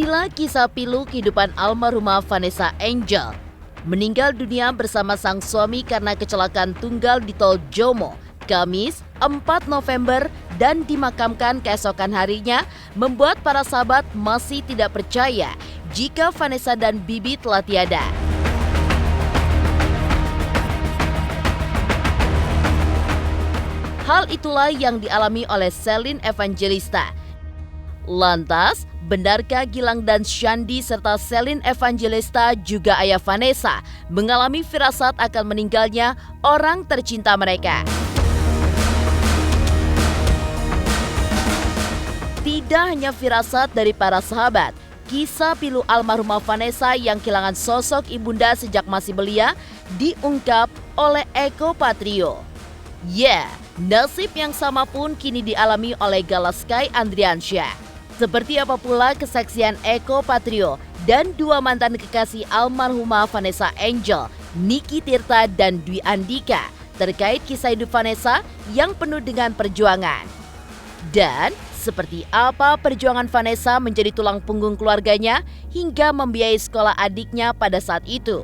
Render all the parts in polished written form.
Inilah kisah pilu kehidupan almarhumah Vanessa Angel. Meninggal dunia bersama sang suami karena kecelakaan tunggal di Tol Jomo, Kamis 4 November dan dimakamkan keesokan harinya membuat para sahabat masih tidak percaya jika Vanessa dan Bibi telah tiada. Hal itulah yang dialami oleh Celine Evangelista. Lantas, benarkah Gilang dan Shandy serta Celine Evangelista juga ayah Vanessa mengalami firasat akan meninggalnya orang tercinta mereka? Tidak hanya firasat dari para sahabat, kisah pilu almarhumah Vanessa yang kehilangan sosok ibunda sejak masih belia diungkap oleh Eko Patrio. Nasib yang sama pun kini dialami oleh Galaskai Andriansyah. Seperti apa pula kesaksian Eko Patrio dan dua mantan kekasih almarhumah Vanessa Angel, Niki Tirta dan Dwi Andika terkait kisah hidup Vanessa yang penuh dengan perjuangan. Dan seperti apa perjuangan Vanessa menjadi tulang punggung keluarganya hingga membiayai sekolah adiknya pada saat itu.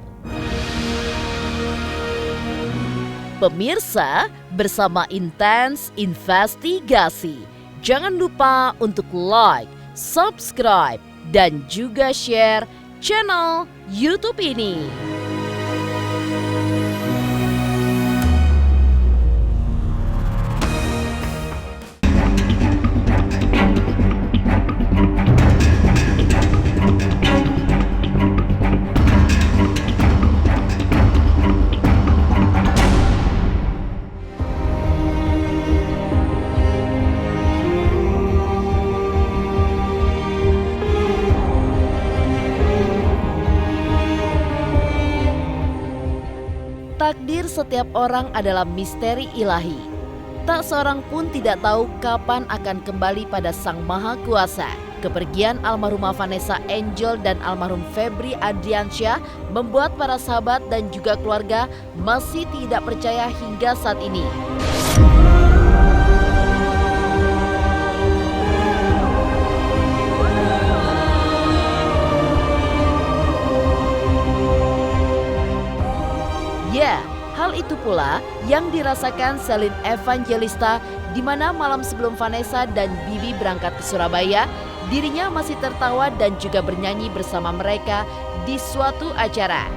Pemirsa, bersama Intens Investigasi, jangan lupa untuk like, subscribe, dan juga share channel YouTube ini. Takdir setiap orang adalah misteri ilahi. Tak seorang pun tidak tahu kapan akan kembali pada Sang Maha Kuasa. Kepergian almarhumah Vanessa Angel dan almarhum Febri Adriansyah membuat para sahabat dan juga keluarga masih tidak percaya hingga saat ini. Hal itu pula yang dirasakan Celine Evangelista di mana malam sebelum Vanessa dan Bibi berangkat ke Surabaya, dirinya masih tertawa dan juga bernyanyi bersama mereka di suatu acara.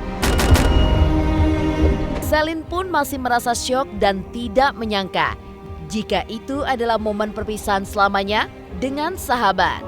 Celine pun masih merasa syok dan tidak menyangka jika itu adalah momen perpisahan selamanya dengan sahabat.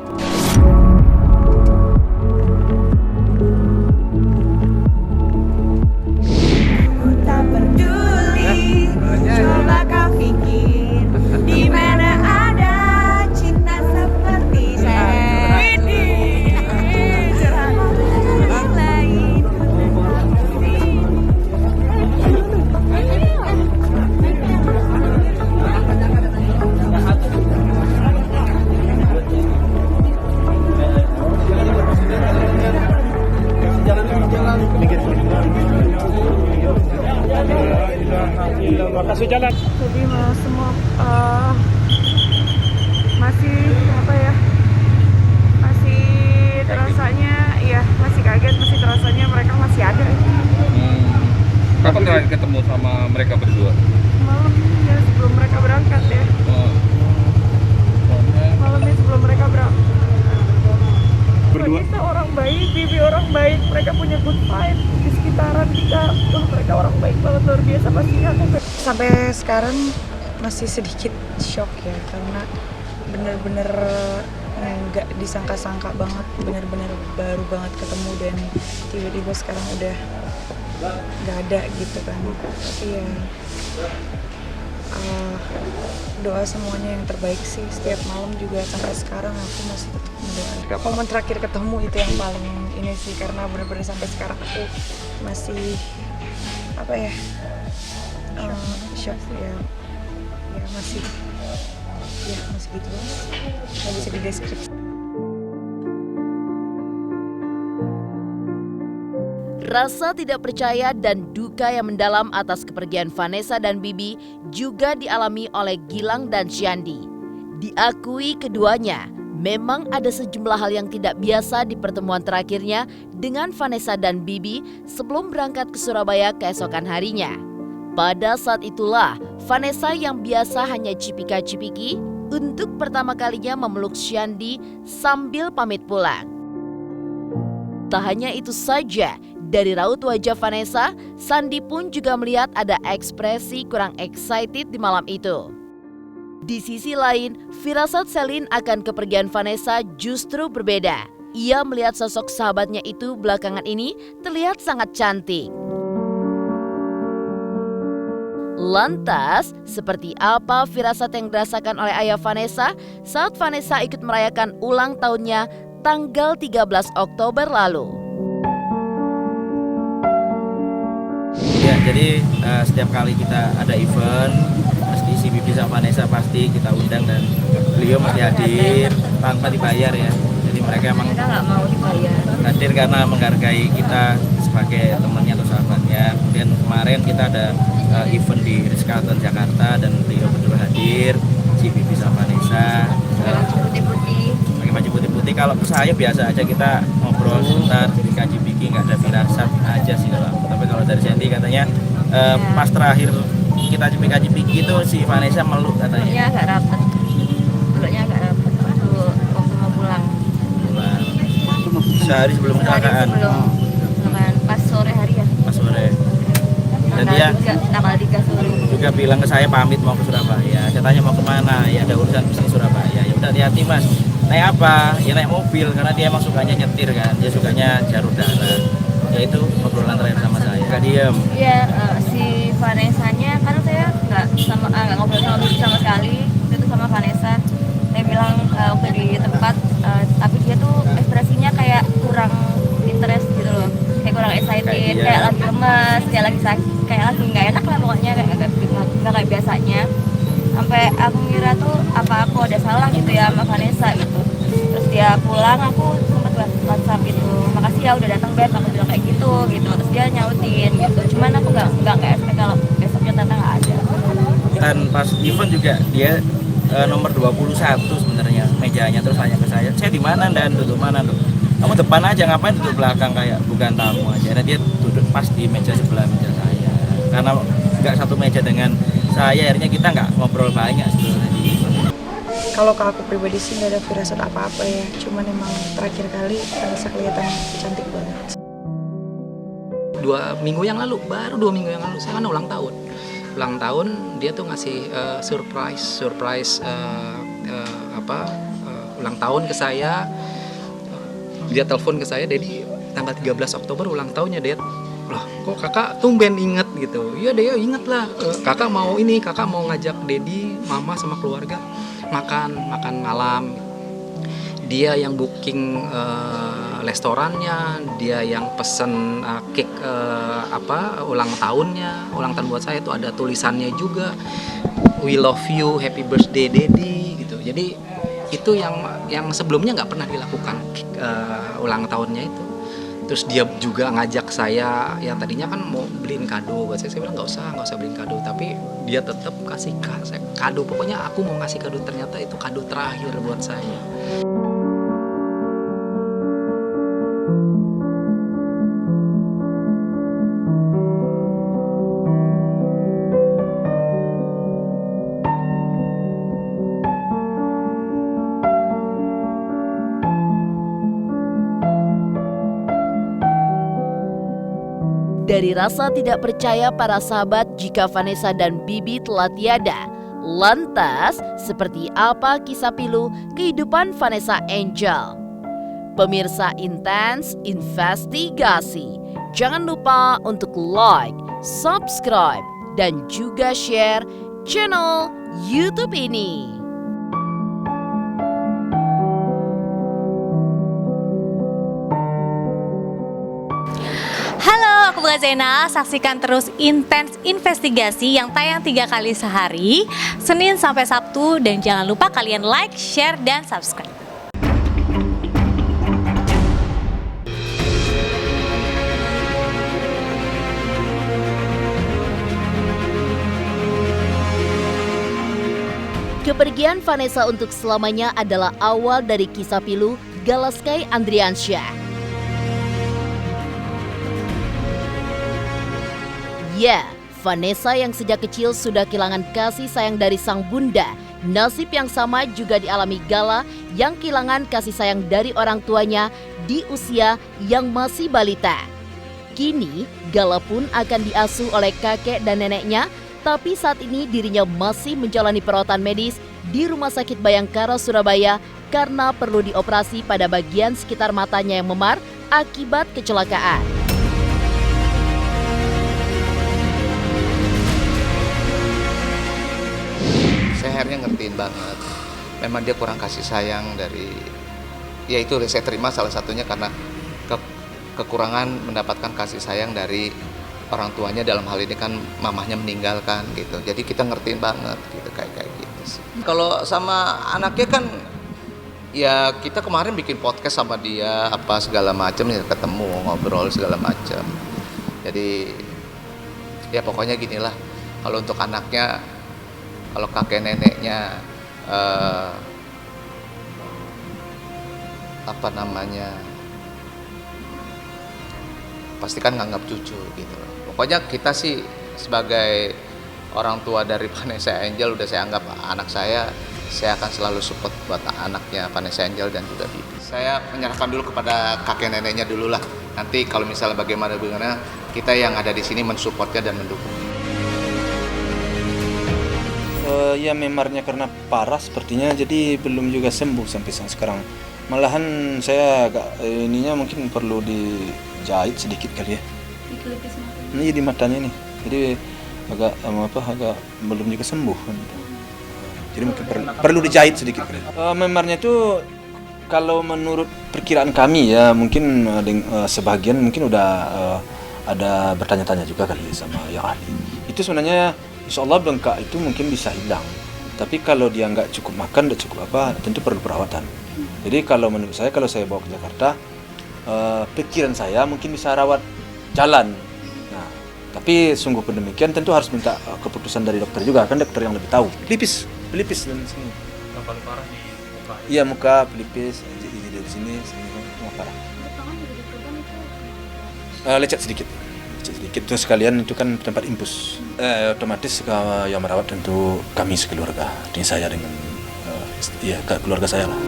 Makasih jalan. Jadi semua masih masih terasanya, masih kaget, masih terasanya mereka masih ada. Kapan terakhir ketemu sama mereka berdua? Malam ya sebelum mereka berangkat ya. Malamnya sebelum mereka berangkat. Berdua? Vanessa orang baik, Bibi orang baik, mereka punya good vibe di sekitaran kita. Mereka orang baik banget, luar biasa pastinya. Sampai sekarang masih sedikit shock ya, karena bener-bener nggak disangka-sangka banget, bener-bener baru banget ketemu dan tiba-tiba sekarang udah nggak ada gitu kan. Tapi ya doa semuanya yang terbaik sih, setiap malam juga sampai sekarang aku masih tetap mendoakan. Momen terakhir ketemu itu yang paling ini sih, karena bener-bener sampai sekarang aku masih shock ya masih gitu banget, nggak bisa dideskripsi. Rasa tidak percaya dan duka yang mendalam atas kepergian Vanessa dan Bibi juga dialami oleh Gilang dan Shandy. Diakui keduanya, Memang ada sejumlah hal yang tidak biasa di pertemuan terakhirnya dengan Vanessa dan Bibi sebelum berangkat ke Surabaya keesokan harinya. Pada saat itulah, Vanessa yang biasa hanya cipika-cipiki untuk pertama kalinya memeluk Shandy sambil pamit pulang. Tak hanya itu saja, dari raut wajah Vanessa, Shandy pun juga melihat ada ekspresi kurang excited di malam itu. Di sisi lain, firasat Selin akan kepergian Vanessa justru berbeda. Ia melihat sosok sahabatnya itu belakangan ini terlihat sangat cantik. Lantas, seperti apa firasat yang dirasakan oleh ayah Vanessa saat Vanessa ikut merayakan ulang tahunnya tanggal 13 Oktober lalu? Ya, jadi setiap kali kita ada event, pasti si Bibi sama Vanessa pasti kita undang dan beliau mesti hadir tanpa dibayar ya. Jadi mereka emang nggak mau dibayar. hadir karena menghargai kita sebagai temannya atau sahabatnya. Kemudian kemarin kita ada event di Ritz-Carlton Jakarta dan beliau berdua hadir, si Bibi sama Vanessa. Pakai baju putih-putih. Kalau saya biasa aja kita ngobrol sebentar, cipika-cipiki, nggak ada firasat aja sih kalau. Tapi kalau dari Sandy katanya pas terakhir kita cipika-cipiki itu si Vanessa meluk katanya. Peluknya agak rapet. Peluknya agak rapet waktu mau pulang. Sehari sebelum kecelakaan. Pas sore hari ya. Pas sore. Dan dia tanggal 3 sore. juga bilang ke saya pamit mau ke Surabaya. Saya tanya mau kemana? Ya ada urusan bisnis Surabaya. Ya udah hati-hati mas. Naik apa? Ya naik mobil karena dia emang sukanya nyetir kan. Dia sukanya jalur darat. Ya itu obrolan terakhir sama saya. Gak diem. Iya, si Vanessa-nya kan saya nggak ngobrol sama Bibi sama sekali. Itu sama Vanessa. Saya bilang waktu di tempat, tapi dia tuh ekspresinya kayak kurang interest gitu loh. Kayak kurang excited, kayak lagi lemes, kayak lagi sakit, kayak lagi nggak enak lah pokoknya, kayak nggak kayak biasanya. Sampai aku ngira tuh apa aku ada salah gitu ya sama Vanessa gitu. Terus dia pulang, aku sempat WhatsApp gitu, makasih ya udah datang Beb, aku bilang kayak gitu. Terus dia nyautin gitu, cuman aku nggak expect kalau besoknya ternyata nggak ada. Dan pas event juga dia nomor 21 sebenarnya mejanya, terus tanya ke saya di mana dan duduk mana tuh? Kamu depan aja, ngapain duduk belakang kayak bukan tamu aja. Dan dia duduk pas di meja sebelah meja saya. Karena nggak satu meja dengan saya, akhirnya kita nggak ngobrol banyak sebenarnya. Kalau ke aku pribadi sih nggak ada firasat apa-apa ya. Cuman emang terakhir kali Vanessa kelihatan cantik banget. 2 minggu yang lalu, baru 2 minggu yang lalu saya kan ulang tahun. Ulang tahun dia tuh ngasih surprise ulang tahun ke saya. Dia telepon ke saya, Dedi tanggal 13 Oktober ulang tahunnya Ded. Loh kok kakak tumben inget gitu. Iya deh inget lah, kakak mau ngajak Dedi, mama sama keluarga makan malam. Dia yang booking restorannya, dia yang pesen cake ulang tahun buat saya itu ada tulisannya juga, we love you, happy birthday Dedi gitu. Jadi itu yang sebelumnya nggak pernah dilakukan ulang tahunnya itu. Terus dia juga ngajak saya, yang tadinya kan mau beliin kado buat saya bilang nggak usah beliin kado, tapi dia tetap kasih kado. Pokoknya aku mau ngasih kado, ternyata itu kado terakhir buat saya. Dari rasa tidak percaya para sahabat jika Vanessa dan Bibi telah tiada, lantas seperti apa kisah pilu kehidupan Vanessa Angel? Pemirsa Intens Investigasi, jangan lupa untuk like, subscribe, dan juga share channel YouTube ini. Halo, aku Bunga Zainal. Saksikan terus Intens Investigasi yang tayang 3 kali sehari, Senin sampai Sabtu. Dan jangan lupa kalian like, share, dan subscribe. Kepergian Vanessa untuk selamanya adalah awal dari kisah pilu Galaskai Andriansyah. Ya, Vanessa yang sejak kecil sudah kehilangan kasih sayang dari sang bunda. Nasib yang sama juga dialami Gala yang kehilangan kasih sayang dari orang tuanya di usia yang masih balita. Kini, Gala pun akan diasuh oleh kakek dan neneknya, tapi saat ini dirinya masih menjalani perawatan medis di Rumah Sakit Bayangkara, Surabaya karena perlu dioperasi pada bagian sekitar matanya yang memar akibat kecelakaan. Saya akhirnya ngertiin banget. Memang dia kurang kasih sayang dari, ya itu saya terima salah satunya karena kekurangan mendapatkan kasih sayang dari orang tuanya, dalam hal ini kan mamahnya meninggalkan gitu. Jadi kita ngertiin banget gitu kayak gitu sih. Kalau sama anaknya kan ya kita kemarin bikin podcast sama dia apa segala macam ya, ketemu ngobrol segala macam. Jadi ya pokoknya ginilah, kalau untuk anaknya, kalau kakek neneknya pasti kan nganggap cucu gitu. Pokoknya kita sih sebagai orang tua dari Vanessa Angel, udah saya anggap anak saya akan selalu support buat anaknya Vanessa Angel dan juga Bibi. Saya menyerahkan dulu kepada kakek neneknya dulu lah. Nanti kalau misalnya bagaimana kita yang ada di sini mensupportnya dan mendukung. Ya memarnya karena parah sepertinya, jadi belum juga sembuh sampai sekarang. Malahan saya agak ininya mungkin perlu dijahit sedikit kali ya. Ini di matanya nih. Jadi agak belum juga sembuh kan. Jadi mungkin perlu dijahit sedikit kali. Memarnya itu kalau menurut perkiraan kami ya mungkin sebagian mungkin udah ada bertanya-tanya juga kali sama yang ahli. Itu sebenarnya insya Allah bengkak itu mungkin bisa hilang. Tapi kalau dia nggak cukup makan, nggak cukup apa, tentu perlu perawatan. Jadi kalau menurut saya, kalau saya bawa ke Jakarta, pikiran saya mungkin bisa rawat jalan. Nah, tapi sungguh pun demikian tentu harus minta keputusan dari dokter juga, kan dokter yang lebih tahu. Pelipis dan sini. Yang paling parah di muka. Iya muka, pelipis, dari sini semua parah. Lecet sedikit terus sekalian itu kan tempat impus. Otomatis yang merawat tentu kami sekeluarga, ini saya dengan keluarga saya lah.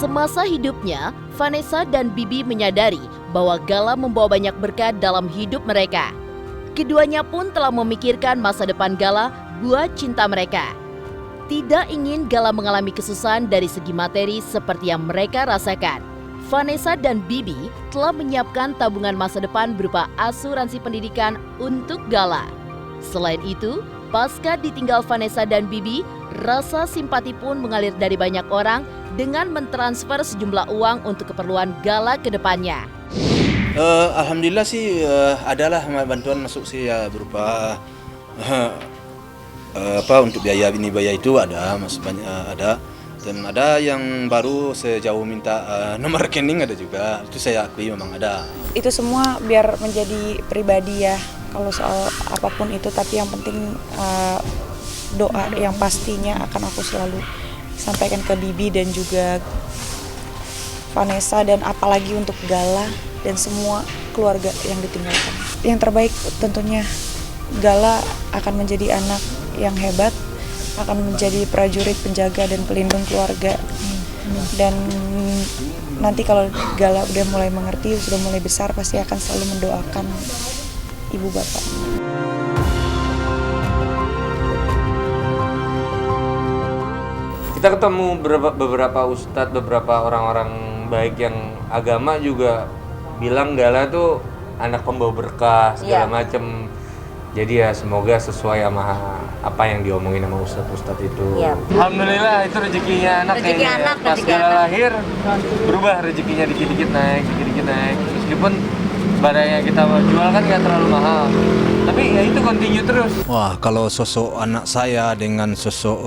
Semasa hidupnya, Vanessa dan Bibi menyadari bahwa Gala membawa banyak berkat dalam hidup mereka. Keduanya pun telah memikirkan masa depan Gala buat cinta mereka. Tidak ingin Gala mengalami kesusahan dari segi materi seperti yang mereka rasakan. Vanessa dan Bibi telah menyiapkan tabungan masa depan berupa asuransi pendidikan untuk Gala. Selain itu, pasca ditinggal Vanessa dan Bibi, rasa simpati pun mengalir dari banyak orang dengan mentransfer sejumlah uang untuk keperluan Gala ke depannya. Alhamdulillah sih adalah bantuan masuk sih ya, berupa untuk biaya itu ada, banyak ada, dan ada yang baru sejauh minta nomor rekening ada juga, itu saya akui memang ada. Itu semua biar menjadi pribadi ya, kalau soal apapun itu, tapi yang penting doa yang pastinya akan aku selalu sampaikan ke Bibi dan juga Vanessa, dan apalagi untuk Gala dan semua keluarga yang ditinggalkan. Yang terbaik tentunya Gala akan menjadi anak yang hebat, akan menjadi prajurit penjaga dan pelindung keluarga. Dan nanti kalau Gala udah mulai mengerti, sudah mulai besar, pasti akan selalu mendoakan ibu bapak. Kita ketemu beberapa ustadz, beberapa orang-orang baik yang agama juga bilang Gala tuh anak pembawa berkah segala macem. Jadi ya semoga sesuai sama apa yang diomongin sama ustadz itu. Alhamdulillah itu rezekinya anak kayaknya. Pas Gala lahir berubah rezekinya, dikit-dikit naik. Meskipun barang yang kita jual kan nggak terlalu mahal, tapi ya itu continue terus. Wah, kalau sosok anak saya dengan sosok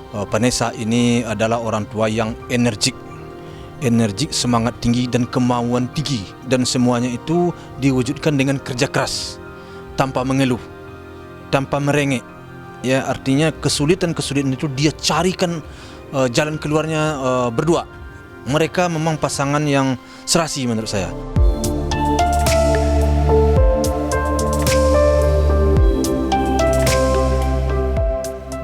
Vanessa ini adalah orang tua yang energik, energik, semangat tinggi dan kemauan tinggi, dan semuanya itu diwujudkan dengan kerja keras tanpa mengeluh, tanpa merengek. Ya, artinya kesulitan-kesulitan itu dia carikan jalan keluarnya berdua. Mereka memang pasangan yang serasi menurut saya.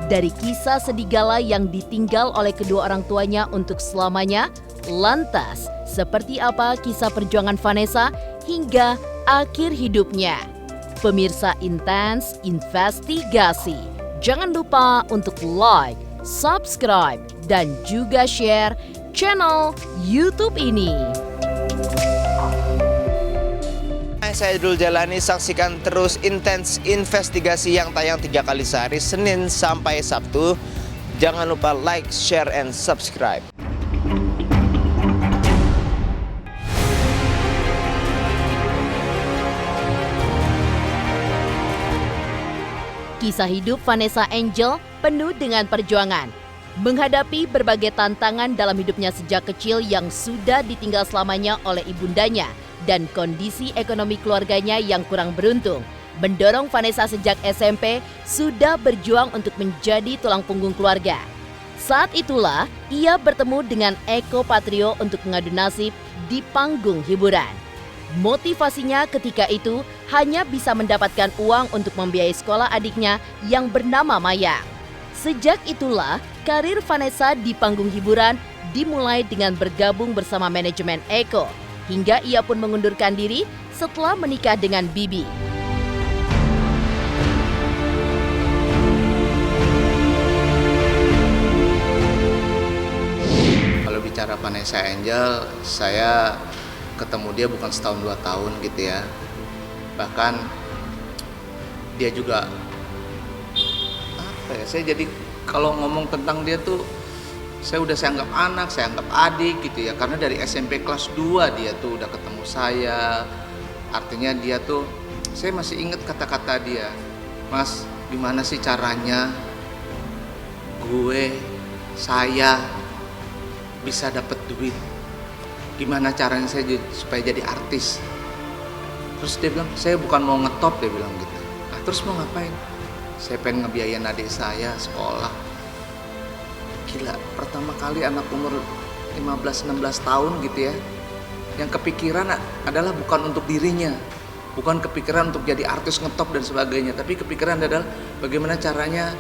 Dari kisah sedih gala yang ditinggal oleh kedua orang tuanya untuk selamanya, lantas seperti apa kisah perjuangan Vanessa hingga akhir hidupnya? Pemirsa Intens Investigasi, jangan lupa untuk like, subscribe, dan juga share channel YouTube ini. Saya Dul Jalani, saksikan terus Intens Investigasi yang tayang 3 kali sehari, Senin sampai Sabtu. Jangan lupa like, share, and subscribe. Kisah hidup Vanessa Angel penuh dengan perjuangan. Menghadapi berbagai tantangan dalam hidupnya sejak kecil yang sudah ditinggal selamanya oleh ibundanya dan kondisi ekonomi keluarganya yang kurang beruntung, mendorong Vanessa sejak SMP sudah berjuang untuk menjadi tulang punggung keluarga. Saat itulah ia bertemu dengan Eko Patrio untuk mengadu nasib di panggung hiburan. Motivasinya ketika itu hanya bisa mendapatkan uang untuk membiayai sekolah adiknya yang bernama Maya. Sejak itulah karir Vanessa di panggung hiburan dimulai dengan bergabung bersama manajemen Eko, hingga ia pun mengundurkan diri setelah menikah dengan Bibi. Kalau bicara Vanessa Angel, saya ketemu dia bukan setahun 2 tahun gitu ya. Bahkan dia juga saya jadi kalau ngomong tentang dia tuh saya anggap anak, saya anggap adik gitu ya, karena dari SMP kelas 2 dia tuh udah ketemu saya. Artinya dia tuh, saya masih ingat kata-kata dia, "Mas, gimana sih caranya saya bisa dapet duit? Gimana caranya saya supaya jadi artis?" Terus dia bilang, "Saya bukan mau ngetop," dia bilang gitu. "Nah, terus mau ngapain?" "Saya pengen ngebiayain adik saya sekolah." Gila, pertama kali anak umur 15-16 tahun gitu ya, yang kepikiran adalah bukan untuk dirinya, bukan kepikiran untuk jadi artis ngetop dan sebagainya, tapi kepikiran adalah bagaimana caranya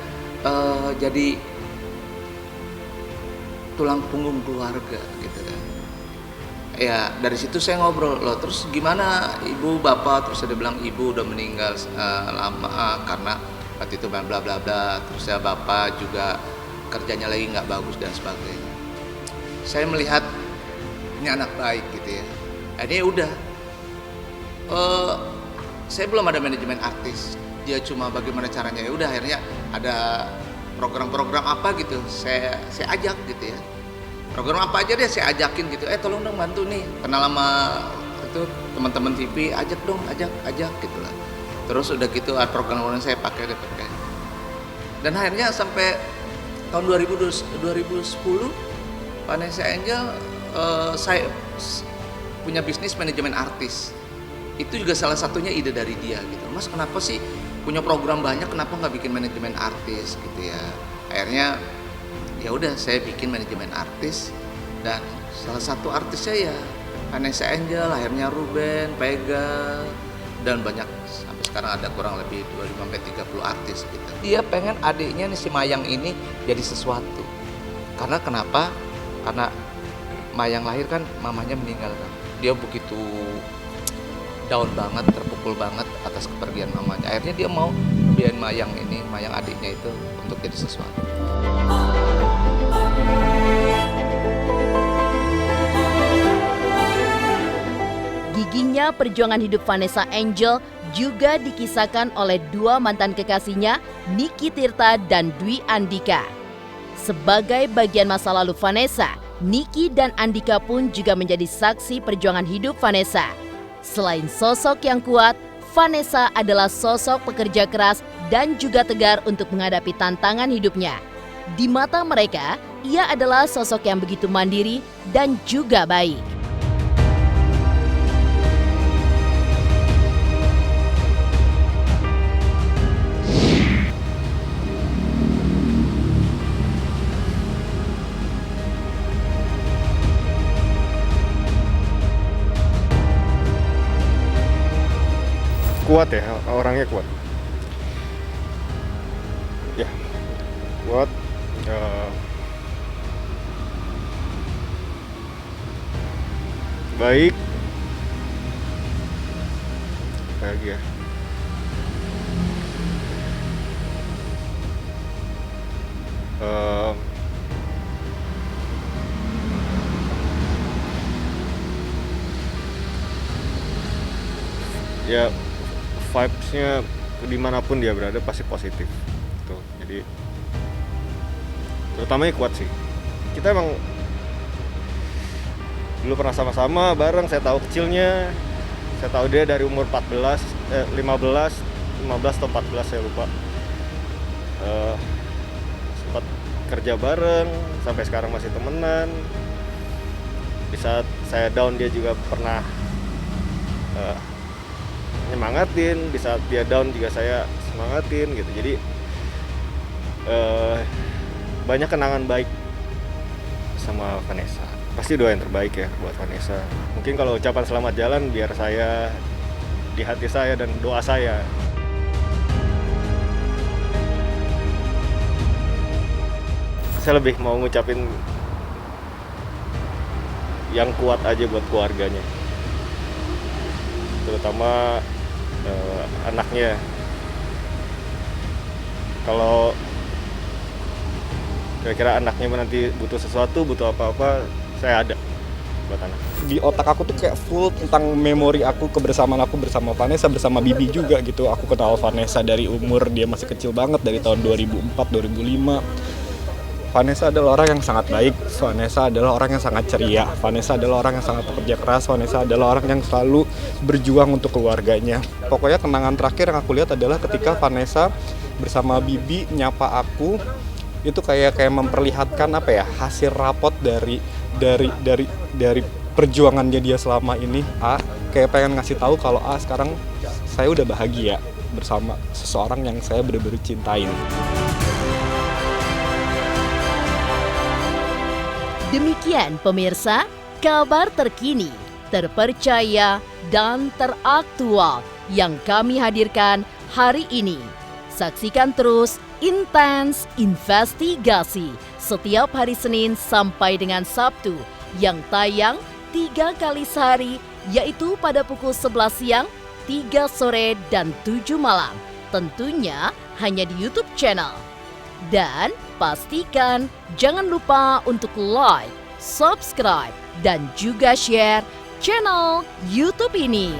jadi tulang punggung keluarga gitu kan. Ya dari situ saya ngobrol, "Loh terus gimana ibu bapak?" Terus dia bilang ibu udah meninggal lama karena waktu itu bla bla bla. Terus ya bapak juga kerjanya lagi nggak bagus dan sebagainya. Saya melihat ini anak baik gitu ya. Ini udah saya belum ada manajemen artis, dia cuma bagaimana caranya. Ya udah akhirnya ada program-program apa gitu saya ajak gitu ya. Program apa aja deh saya ajakin gitu. Tolong dong bantu nih, kenal sama itu teman-teman TV, ajak gitu lah. Terus udah gitu program saya pakai. Dan akhirnya sampai tahun 2010 Vanessa Angel saya punya bisnis manajemen artis. Itu juga salah satunya ide dari dia gitu. "Mas, kenapa sih punya program banyak, kenapa nggak bikin manajemen artis gitu ya?" Akhirnya ya udah saya bikin manajemen artis, dan salah satu artisnya ya Vanessa Angel, akhirnya Ruben, Pega, dan banyak, sampai sekarang ada kurang lebih 25-30 artis gitu. Dia pengen adiknya nih si Mayang ini jadi sesuatu. Karena kenapa? Karena Mayang lahir kan mamanya meninggal kan. Dia begitu down banget, terpukul banget atas kepergian mamanya. Akhirnya dia mau biarin Mayang adiknya itu untuk jadi sesuatu. Gigihnya perjuangan hidup Vanessa Angel juga dikisahkan oleh dua mantan kekasihnya, Niki Tirta dan Dwi Andika. Sebagai bagian masa lalu Vanessa, Niki dan Andika pun juga menjadi saksi perjuangan hidup Vanessa. Selain sosok yang kuat, Vanessa adalah sosok pekerja keras dan juga tegar untuk menghadapi tantangan hidupnya. Di mata mereka, Ia adalah sosok yang begitu mandiri dan juga baik. Kuat ya, orangnya kuat. Ya, kuat. Baik. Lagi ya. Ya, vibes-nya dimanapun dia berada pasti positif gitu. Jadi terutamanya kuat sih. Kita emang dulu pernah sama-sama bareng, saya tahu kecilnya, saya tahu dia dari umur 15 atau 14 saya lupa. Sempat kerja bareng sampai sekarang masih temenan. Di saat saya down dia juga pernah nyemangatin, di saat dia down juga saya semangatin gitu. Jadi banyak kenangan baik sama Vanessa. Pasti doa yang terbaik ya buat Vanessa. Mungkin kalau ucapan selamat jalan biar saya di hati saya dan doa saya. Saya lebih mau ngucapin yang kuat aja buat keluarganya. Terutama anaknya. Kalau kira-kira anaknya nanti butuh sesuatu, butuh apa-apa, saya ada buat anak. Di otak aku tuh kayak full tentang memori aku, kebersamaan aku bersama Vanessa, bersama Bibi juga gitu. Aku kenal Vanessa dari umur dia masih kecil banget, dari tahun 2004-2005. Vanessa adalah orang yang sangat baik, Vanessa adalah orang yang sangat ceria, Vanessa adalah orang yang sangat pekerja keras, Vanessa adalah orang yang selalu berjuang untuk keluarganya. Pokoknya kenangan terakhir yang aku lihat adalah ketika Vanessa bersama Bibi nyapa aku, itu kayak memperlihatkan apa ya, hasil rapot dari perjuangannya dia selama ini. Kayak pengen ngasih tahu kalau sekarang saya udah bahagia bersama seseorang yang saya benar-benar cintain. Demikian pemirsa, kabar terkini, terpercaya, dan teraktual yang kami hadirkan hari ini. Saksikan terus Intens Investigasi setiap hari Senin sampai dengan Sabtu yang tayang 3 kali sehari, yaitu pada pukul 11 siang, 3 sore, dan 7 malam. Tentunya hanya di YouTube channel. Dan pastikan jangan lupa untuk like, subscribe, dan juga share channel YouTube ini.